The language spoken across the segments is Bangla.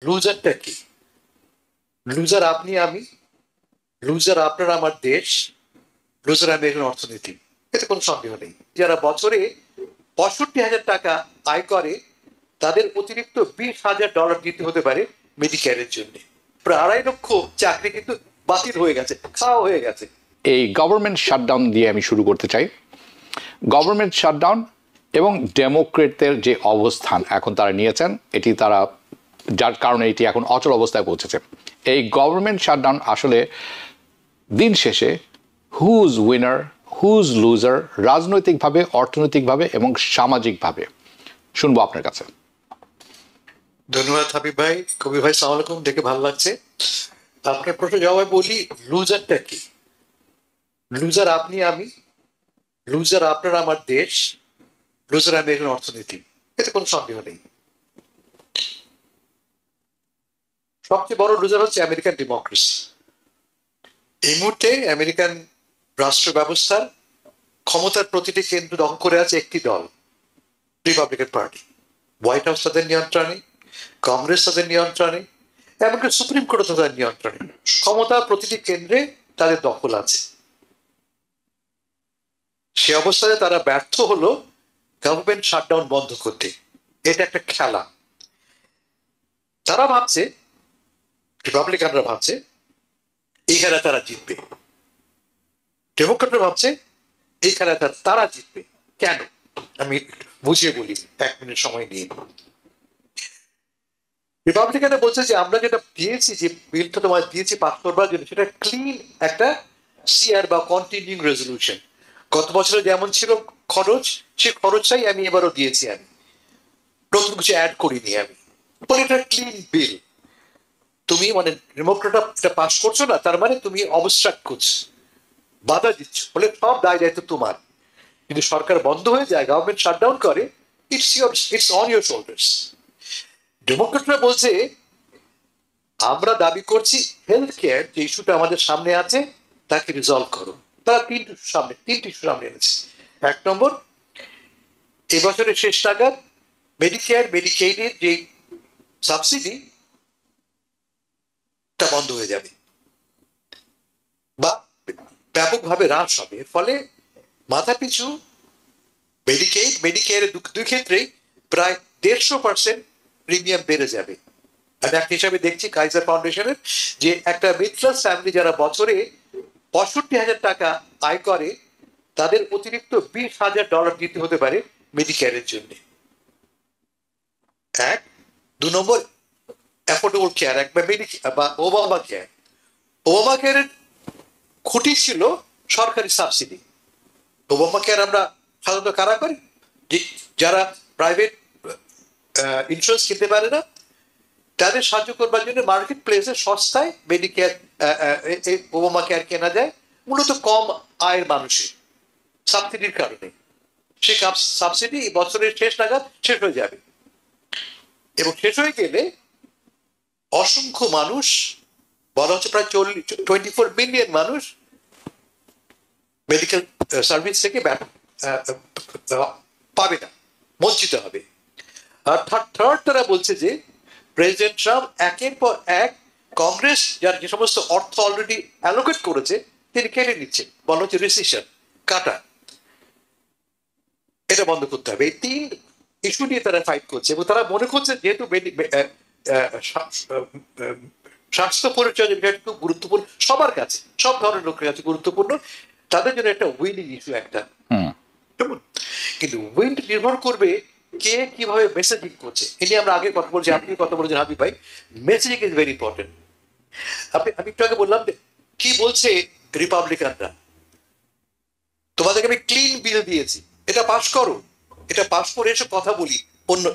লুজারটা কি? লুজার আপনি আমি, লুজার আপনার আমার দেশ, লুজার আমেরিকান অর্থনীতি। এতে কোনো সন্দেহ নেই। যারা বছরে 65,000 টাকা আয় করে তাদের অতিরিক্ত $20,000 দিতে হতে পারে মেডিকেয়ারের জন্য। প্রায় 2.5 লক্ষ চাকরি কিন্তু বাতিল হয়ে গেছে, খাওয়া হয়ে গেছে। এই গভর্নমেন্ট শাটডাউন দিয়ে আমি শুরু করতে চাই। গভর্নমেন্ট শাটডাউন এবং ডেমোক্রেটদের যে অবস্থান এখন তারা নিয়েছেন, এটি তারা যার কারণে এটি এখন অচল অবস্থায় পৌঁছেছে। এই গভর্নমেন্ট শাটডাউন আসলে দিন শেষে হুজ উইনার হুজ লুজার রাজনৈতিকভাবে, অর্থনৈতিকভাবে এবং সামাজিকভাবে শুনবো আপনার কাছে। ধন্যবাদ হাবিব ভাই। কবি ভাই সালাম আলাইকুম, দেখে ভালো লাগছে। আপনার প্রশ্ন জবাবে বলি, লুজারটা কি? লুজার আপনি আমি, লুজার আপনার আমার দেশ, লুজার আমেরিকান অর্থনীতি। এতে কোনো সন্দেহ নেই। সবচেয়ে বড় লুজার হচ্ছে আমেরিকান ডেমোক্রেসি। এই মুহূর্তে আমেরিকান রাষ্ট্র ব্যবস্থার ক্ষমতার প্রতিটি কেন্দ্র দখল করে আছে একটি দল, রিপাবলিকান পার্টি। হোয়াইট হাউস তাদের নিয়ন্ত্রণে, কংগ্রেস তাদের নিয়ন্ত্রণে, এমনকি সুপ্রিম কোর্ট তাদের নিয়ন্ত্রণে। ক্ষমতার প্রতিটি কেন্দ্রে তাদের দখল আছে। সে অবস্থায় তারা ব্যর্থ হলো গভর্নমেন্ট শাটডাউন বন্ধ করতে। এটা একটা খেলা। তারা ভাবছে, রিপাবলিকানরা ভাবছে এই খেলা তারা জিতবে, ডেমোক্রেটরা ভাবছে এই খেলা তারা জিতবে। কেন? আমি বুঝিয়ে বলি 1 মিনিট সময় নিয়ে। রিপাবলিকানরা বলছে যে আমরা যেটা দিয়েছি, যে বিলটা তোমার দিয়েছি পাস করবার জন্য, সেটা ক্লিন একটা সিআর বা কন্টিনিউইং রেজলিউশন। গত বছরে যেমন ছিল খরচ, সে খরচটাই আমি এবারও দিয়েছি। আমি নতুন কিছু অ্যাড করিনি। আমি বলি এটা ক্লিন বিল। তুমি মানে ডেমোক্রেটরা পাস করছো না, তার মানে তুমি অবস্ট্রাক্ট করছো, বাধা দিচ্ছ, বলে সব দায় দায়িত্ব তোমার। কিন্তু সরকার বন্ধ হয়ে যায়, গভর্নমেন্ট শাটডাউন করে, ইটস অন ইউর শোল্ডার্স। ডেমোক্রেটরা বলছে আমরা দাবি করছি হেলথ কেয়ার যে ইস্যুটা আমাদের সামনে আছে তাকে রিজলভ করো। তারা তিনটি ইস্যু সামনে এনেছে। 1 নম্বর, এবছরের শেষ নাগাদ মেডিকেয়ার মেডিকেইডের যে সাবসিডি তা বন্ধ হয়ে যাবে বা ব্যাপকভাবে হ্রাস হবে। এর ফলে মাথা পিছু মেডিকেয়ারের দুই ক্ষেত্রেই প্রায় 150% প্রিমিয়াম বেড়ে যাবে। আমি একটা হিসাবে দেখছি কাইজার ফাউন্ডেশনের, যে একটা মিডল ক্লাস ফ্যামিলি যারা বছরে 65,000 টাকা আয় করে তাদের অতিরিক্ত $20,000 দিতে হতে পারে মেডিকেয়ারের জন্য। 2 নম্বর, অ্যাফোর্ডেবল কেয়ার বা ওবামা কেয়ার। ওবামা কেয়ারের খুঁটি ছিল সরকারি সাবসিডি। ওবামা কেয়ার আমরা সাধারণত কারা করি? যারা প্রাইভেট ইন্স্যুরেন্স কিনতে পারে না, তাদের সাহায্য করবার জন্য মার্কেট প্লেসে সস্তায় মেডিকেয়ার, ওবামা কেয়ার কেনা যায়, মূলত কম আয়ের মানুষের সাবসিডির কারণে। সে সাবসিডি বছরের শেষ নাগাদ শেষ হয়ে যাবে, এবং শেষ হয়ে গেলে অসংখ্য মানুষ, বলা হচ্ছে প্রায় 24 মিলিয়ন মানুষ মেডিকেল সার্ভিস থেকে পাবে না, বঞ্চিত হবে। আর থার্ড, তারা বলছে যে প্রেসিডেন্ট ট্রাম্প একের পর এক কংগ্রেস যার যে সমস্ত অর্থ অলরেডি অ্যালোকেট করেছে তিনি কেটে নিচ্ছে। বলা হচ্ছে রিসেশন, কাটা, এটা বন্ধ করতে হবে। এই 3 ইস্যু নিয়ে তারা ফাইট করছে, এবং তারা মনে করছে যেহেতু স্বাস্থ্য পরিচর্যা বিষয়টা খুব গুরুত্বপূর্ণ সবার কাছে, সব ধরনের লোকের কাছে গুরুত্বপূর্ণ, তাদের জন্য একটা উইনিং ইস্যু একটা। কিন্তু উইন নির্ভর করবে কে কিভাবে মেসেজিং করছে। এ নিয়ে আমরা আগে কথা বলছি, আপনি কথা বলেছেন হাবিব ভাই, মেসেজিং ইজ ভেরি ইম্পর্টেন্ট। আমি একটু আগে বললাম কি বলছে রিপাবলিকানরা, তোমাদেরকে আমি ক্লিন বিল দিয়েছি, এটা পাস করো, এটা পাস করে এসে কথা বলি। অন্য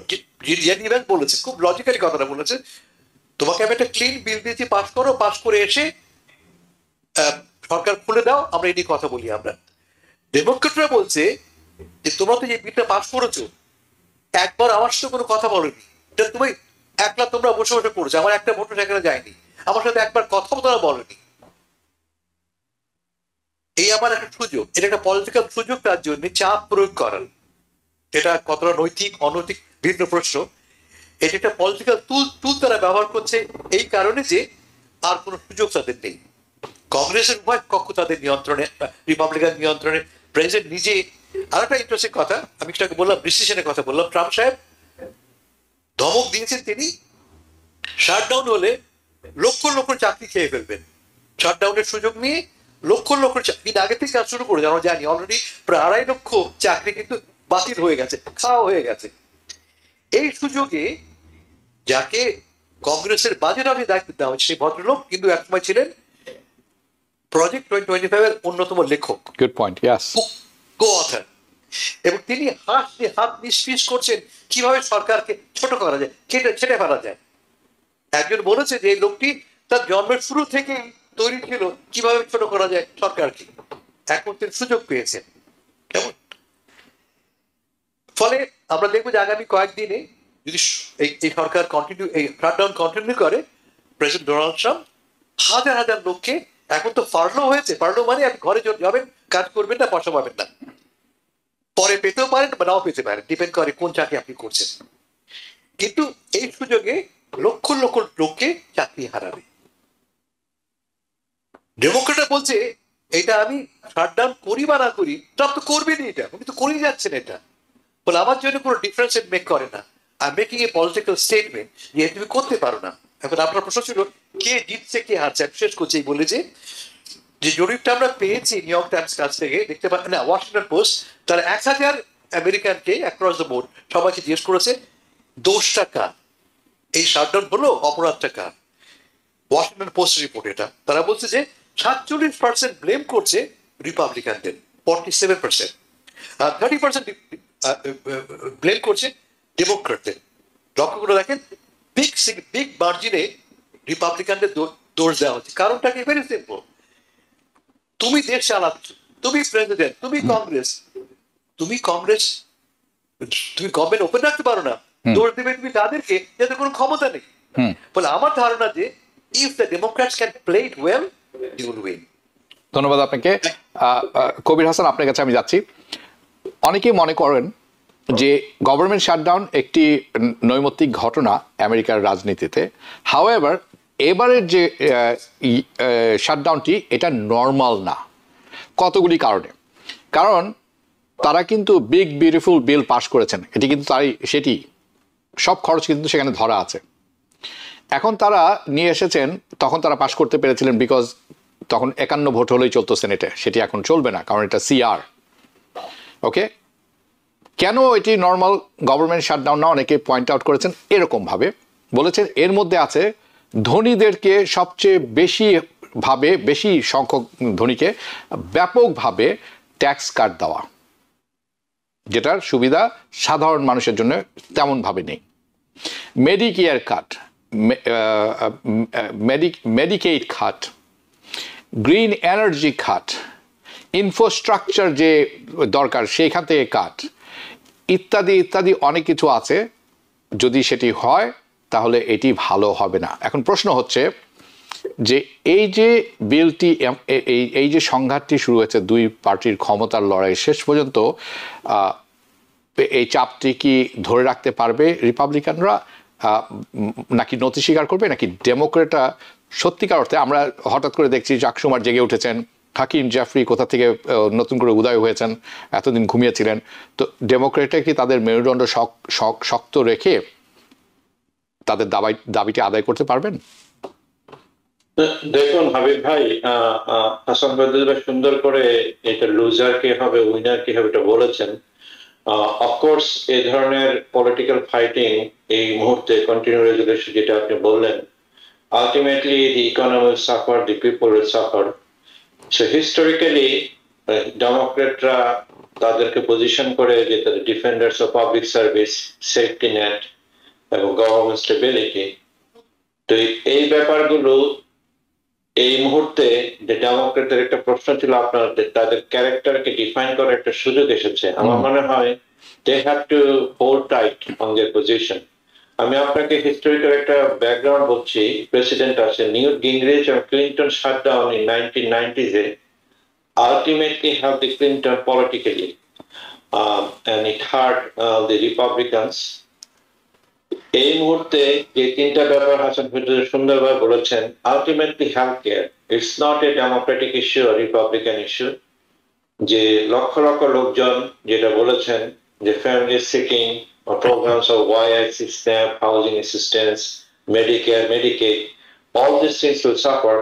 বলেছে, খুব লজিক্যালি কথাটা বলেছে, তোমাকে আমি একটা ক্লিন বিল দিয়েছি, পাস করো, পাস করে এসে সরকার খুলে দাও, আমরা এই নিয়ে কথা বলি। আমরা ডেমোক্রেটরা বলছে যে তোমরা তো যে বিলটা পাস করেছো, একবার আমার সাথে কোনো কথা বলেনি, এটা তুমি একলা তোমরা বসে বসে করছো, আমার একটা ভোটও সেখানে যায়নি, আমার সাথে একবার কথা তোমরা বলেনি। এই আমার একটা সুযোগ, এটা একটা পলিটিক্যাল সুযোগ তার জন্য চাপ প্রয়োগ করার। এটা কতটা নৈতিক অনৈতিক ভিন্ন প্রশ্ন। এটা একটা পলিটিক্যাল টুল তারা ব্যবহার করছে এই কারণে যে আর কোনো সুযোগ তাদের নেই। কংগ্রেসের উভয় কক্ষ তাদের নিয়ন্ত্রণে, রিপাবলিকান নিয়ন্ত্রণে। প্রেসিডেন্ট নিজে, আর একটা ইন্টারেস্টিং কথা, আমি সেটাকে বললাম ডিসিশনের কথা বললাম, ট্রাম্প সাহেব ধমক দিয়েছেন তিনি শাটডাউন হলে লক্ষ লক্ষ চাকরি খেয়ে ফেলবেন। শাটডাউনের সুযোগ নিয়ে লক্ষ লক্ষ চাকরি আগে থেকে কাজ শুরু করে, আমরা জানি অলরেডি প্রায় 2.5 লক্ষ চাকরি কিন্তু বাতিল হয়ে গেছে, খাওয়া হয়ে গেছে। এই সুযোগে যাকে কংগ্রেসের বাজেট অফিসে দায়িত্ব দেওয়া হয়েছে সেই ভদ্রলোক কিন্তু একসময় ছিলেন প্রজেক্ট 2025 এর অন্যতম লেখক, গুড পয়েন্ট, ইয়েস, কো অথর। এবং তিনি হাত নিষ্পিস করছেন কিভাবে সরকারকে ছোট করা যায়, ছেটে ফেলা যায়। একজন বলেছে যে এই লোকটি তার জন্মের শুরু থেকেই তৈরি ছিল কিভাবে ছোট করা যায় সরকারকে, এখন তিনি সুযোগ পেয়েছেন। কেমন? ফলে আমরা দেখবো যে আগামী কয়েকদিনে যদি এই সরকার কন্টিনিউ, এই শাটডাউন কন্টিনিউ করে, প্রেসিডেন্ট ডোনাল্ড ট্রাম্প হাজার হাজার লোককে, এখন তো ফার্লো হয়েছে, ফার্লো মানে আপনি ঘরে যাবেন, কাজ করবেন না, পয়সা পাবেন না, পরে পেতেও পারেন বা নাও পেতে পারেন, ডিপেন্ড করে কোন চাকরি আপনি করছেন। কিন্তু এই সুযোগে লক্ষ লক্ষ লোককে চাকরি হারাবে। ডেমোক্রেটরা বলছে এটা আমি শাটডাউন করি বা না করি, ট্রাম্প তো করবেনই, এটা উনি তো করেই যাচ্ছেন। এটা বলে আমার জন্য কোনো ডিফারেন্স মেক করে না, I making a political statement যে তুমি করতে পারো না। এখন আপনার প্রশ্ন ছিল কে জিতছে কে হারছে, শেষ করছে এই বলে যে জরিপটা আমরা পেয়েছি নিউ ইয়র্ক টাইমস কাছ থেকে, দেখতে পারেন না, ওয়াশিংটন পোস্ট, তারা 1000 আমেরিকানকে অ্যাক্রস দ্য বোর্ড সবাইকে জিজ্ঞেস করেছে দোষটা কার, এই শাটডাউন হলো অপরাধটা কার। ওয়াশিংটন পোস্ট রিপোর্ট এটা, তারা বলছে যে 47% ব্লেম করছে রিপাবলিকানদের, 47%, আর 30% ব্লেম করছে ডেমোক্রেটদের। লক্ষ্য করে দেখেন বিগ মার্জিনে রিপাবলিকানদের দোষ দেওয়া হচ্ছে। কারণটা কি? ভেরি সিম্পল, তুমি দেশ চালাচ্ছ, তুমি প্রেসিডেন্ট, তুমি কংগ্রেস, তুমি গভর্নমেন্ট ওপেন রাখতে পারো না, দোষ দেবে তুমি তাদেরকে যাদের কোনো ক্ষমতা নেই। বলে আমার ধারণা যে if the Democrats can play it well, they will win. ধন্যবাদ আপনাকে। কবির হাসান, আপনার কাছে আমি যাচ্ছি। অনেকেই মনে করেন যে গভর্নমেন্ট শাটডাউন একটি নৈমিত্তিক ঘটনা আমেরিকার রাজনীতিতে। হাউএভার এবারের যে শাটডাউনটি এটা নর্মাল না, কতগুলি কারণে। কারণ তারা কিন্তু বিগ বিউটিফুল বিল পাস করেছেন, এটি কিন্তু সেটি সব খরচ কিন্তু সেখানে ধরা আছে। এখন তারা নিয়ে এসেছেন, তখন তারা পাশ করতে পেরেছিলেন বিকজ তখন 51 ভোট হলেই চলতো সেনেটে, সেটি এখন চলবে না কারণ এটা সিআর। ওকে, কেন এটি নর্মাল গভর্নমেন্ট শাটডাউন না, অনেকে পয়েন্ট আউট করেছেন এরকমভাবে, বলেছেন এর মধ্যে আছে ধনীদেরকে সবচেয়ে বেশি সংখ্যক ধনীকে ব্যাপকভাবে ট্যাক্স কাট দেওয়া, যেটার সুবিধা সাধারণ মানুষের জন্য তেমনভাবে নেই। মেডিকেয়ার কাট, মেডিকেড খাত, গ্রিন এনার্জি খাত, ইনফ্রাস্ট্রাকচার যে দরকার সেইখান থেকে কাট, ইত্যাদি ইত্যাদি অনেক কিছু আছে। যদি সেটি হয় তাহলে এটি ভালো হবে না। এখন প্রশ্ন হচ্ছে যে এই যে বিলটি, এই যে সংঘাতটি শুরু হয়েছে দুই পার্টির ক্ষমতার লড়াই, শেষ পর্যন্ত এই চাপটি কি ধরে রাখতে পারবে রিপাবলিকানরা, নাকি নতি স্বীকার করবে, নাকি ডেমোক্রেটরা সত্যিকার অর্থে? আমরা হঠাৎ করে দেখছি জাক শুমার জেগে উঠেছেন, হাকিম জেফরি কোথা থেকে নতুন করে উদয় হয়েছেন, এতদিন ঘুমিয়েছিলেন। তো ডেমোক্রেটরা কি তাদের মেরুদণ্ড শক্ত রেখে তাদের দাবিটি আদায় করতে পারবেন? দেখুন হাবিব ভাই, হাসান ভাই সুন্দর করে এটা লুজার কে হবে উইনার কে হবে এটা বলেছেন। অফকোর্স এই ধরনের পলিটিক্যাল ফাইটিং এই মুহূর্তে কন্টিনিউ রেজুলেশন যেটা আপনি বললেন, ultimately the economy will suffer, the people will suffer. So historically ডেমোক্রেটরা তাদেরকে পজিশন করে যে তাদের defenders of public service, safety net এবং গভর্নমেন্ট স্টেবিলিটি। তো এই ব্যাপারগুলো এই মুহূর্তে যে ডেমোক্রেটদের একটা প্রশ্ন ছিল আপনার, তাদের ক্যারেক্টারকে ডিফাইন করার একটা সুযোগ এসেছে। আমার মনে হয় they have to hold tight on their position. আমি আপনাকে হিস্টোরিক্যাল একটা ব্যাকগ্রাউন্ড বলছি। প্রেসিডেন্ট আছে নিউট গিংরিচ এবং Clinton shutdown in 1990s ultimately helped the Clinton politically, and it hurt the Republicans. এই মুহূর্তে যে তিনটা ব্যাপার হাসান ফেরদৌস সুন্দরভাবে বলেছেন, ultimately health care it's not a Democratic issue আর রিপাবলিকান ইস্যু। যে লক্ষ লক্ষ লোকজন যেটা বলেছেন যে family seeking programs of YIC, SNAP, housing assistance, Medicare, Medicaid, all these things will suffer.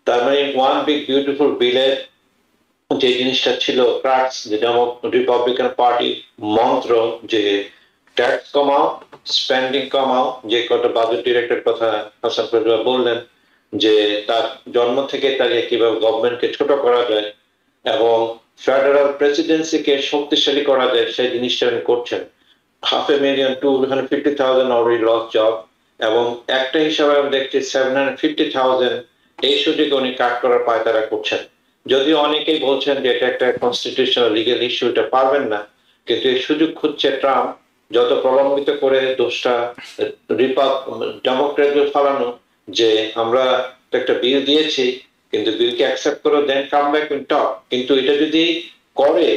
তার মানে one big beautiful bill-এর যে জিনিসটা ছিল ক্রাক্স, যে রিপাবলিকান পার্টির মন্ত্র যে ট্যাক্স কমাও, স্পেন্ডিং কমাও, যে কটা বাজেট ডিরেক্টর কথা হাসান ফেরদৌস বললেন, যে তার জন্ম থেকে তাকে কিভাবে গভর্নমেন্টকে ছোট করা যায় এবং ফেডারেল প্রেসিডেন্সিকে শক্তিশালী করা যায় সেই জিনিসটা উনি করছেন। 500,000 to 150,000 already lost job, এবং একটা হিসাবে আমি দেখছি 750,000 এই সুযোগে উনি কাট করার পায়তারা করছেন। যদিও অনেকেই বলছেন যে এটা একটা কনস্টিটিউশনাল লিগ্যাল ইস্যু, এটা পারবেন না, কিন্তু এই সুযোগ খুঁজছে ট্রাম্প যত প্রলম্বিত করে দোষটা ডেমোক্রেটদের ফালানো, যে আমরা একটা বিল দিয়েছি কিন্তু বিলকে অ্যাকসেপ্ট করো, দেন কাম ব্যাক এন্ড টক। কিন্তু এটা যদি করে,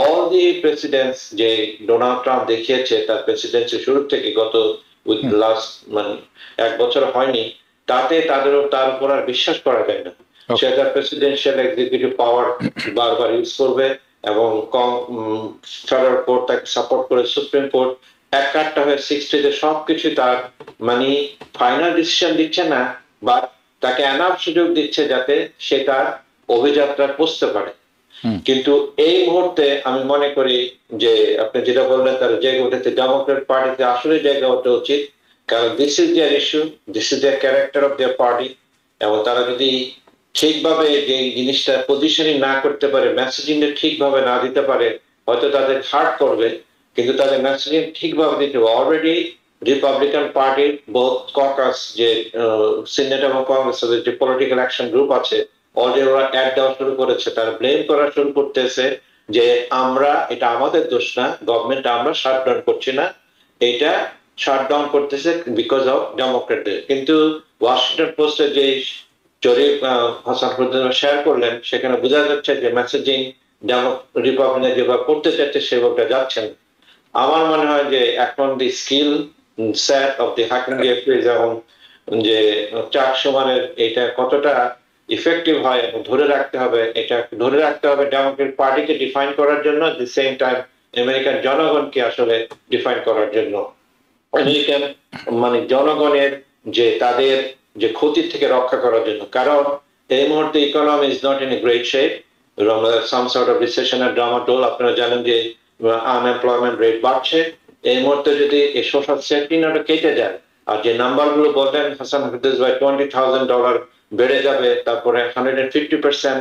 অল দি প্রেসিডেন্টস যে ডোনাল্ড ট্রাম্প দেখিয়েছে তার প্রেসিডেন্সি শুরু থেকে গত লাস্ট মানে 1 বছর হয়নি, তাতে তার উপর আর বিশ্বাস করা যায় না। সে তার প্রেসিডেন্সিয়াল এক্সিকিউটিভ পাওয়ার বারবার ইউজ করবে এবং ফেডারেল কোর্ট তাকে সাপোর্ট করে, সুপ্রিম কোর্ট এক কাটটা হয়ে 60-তে সবকিছু তার মানে ফাইনাল ডিসিশন দিচ্ছে না, বা তাকে এনাফ সুযোগ দিচ্ছে যাতে সে তার অভিযাত্রা পৌঁছতে পারে। কিন্তু এই মুহূর্তে আমি মনে করি যে আপনি যেটা বললেন তার জায়গা উঠেছে, ডেমোক্রেট পার্টিতে আসলে জায়গা ওঠা উচিত, কারণ this is their issue, this is their character of their party. এবং তারা যদি ঠিকভাবে যে জিনিসটা পজিশনিং না করতে পারে, মেসেজিং ঠিকভাবে না দিতে পারে, হয়তো তাদের হার্ট করবে, কিন্তু তাদের মেসেজিং ঠিকভাবে দিতে হবে। অলরেডি রিপাবলিকান পার্টির বোথ ককাস যে সিনেট এবং কংগ্রেসের যে পলিটিক্যাল অ্যাকশন গ্রুপ আছে, অলরেডি ওরা অ্যাড দেওয়া শুরু করেছে, তারা ব্লেম করা শুরু করতেছে যে আমরা, এটা আমাদের দোষ না, গভর্নমেন্ট আমরা শাটডাউন করছি না, এটা শাটডাউন করতেছে বিকজ অফ ডেমোক্রেটদের। কিন্তু ওয়াশিংটন পোস্টের যে জরিপ হাসান ফেরদৌস শেয়ার করলেন, সেখানে বোঝা যাচ্ছে যে মেসেজিং রিপাবলিকান যেভাবে করতে চাচ্ছে সেভাবে যাচ্ছেন। আমার মনে হয় যে এখন the skill set of the hacking এবং যে চাক সমানের এটা কতটা ইফেক্টিভ হয় এবং ধরে রাখতে হবে, এটা ধরে রাখতে হবে ডেমোক্রেট পার্টিকে ডিফাইন করার জন্য, দি সেম টাইম আমেরিকান জনগণকে আসলে ডিফাইন করার জন্য। আমেরিকান মানে জনগণের যে তাদের যে ক্ষতির থেকে রক্ষা করার জন্য, কারণ এই মুহূর্তে economy is not in a great shape, some sort of recession এর ড্রামাটোল। আপনারা জানেন যে আনএমপ্লয়মেন্ট রেট বাড়ছে। এই মুহূর্তে যদি এই সোশ্যাল সেফটি নেট কেটে যায়, আর যে নাম্বারগুলো বললেন হাসান ফেরদৌস ভাই, $20,000 বেড়ে যাবে, তারপরে 150%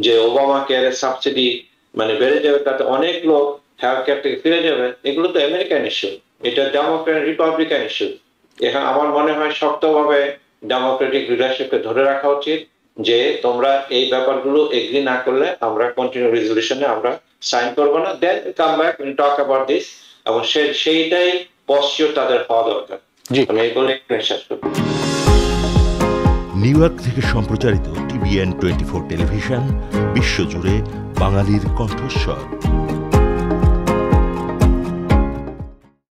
যে ওবামা কেয়ারের সাবসিডি মানে বেড়ে যাবে, তাতে অনেক লোক হেলথ কেয়ার থেকে ফিরে যাবে। এগুলো তো আমেরিকান ইস্যু, এটা ডেমোক্রেট রিপাবলিকান ইস্যু। এখানে আমার মনে হয় শক্তভাবে ডেমোক্রেটিক লিডারশিপকে ধরে রাখা উচিত যে তোমরা এই ব্যাপারগুলো এগ্রি না করলে আমরা কন্টিনিউ রেজলিউশনে আমরা সাইন করবো না, then come back will talk about this. এবং সেইটাই পশ্চিম তাদের হওয়া দরকার। আমি এই বলে শেষ করব। নিউ ইয়র্ক থেকে সম্প্রচারিত TVN 24 টেলিভিশন বিশ্বজুড়ে বাঙালির কণ্ঠস্বর।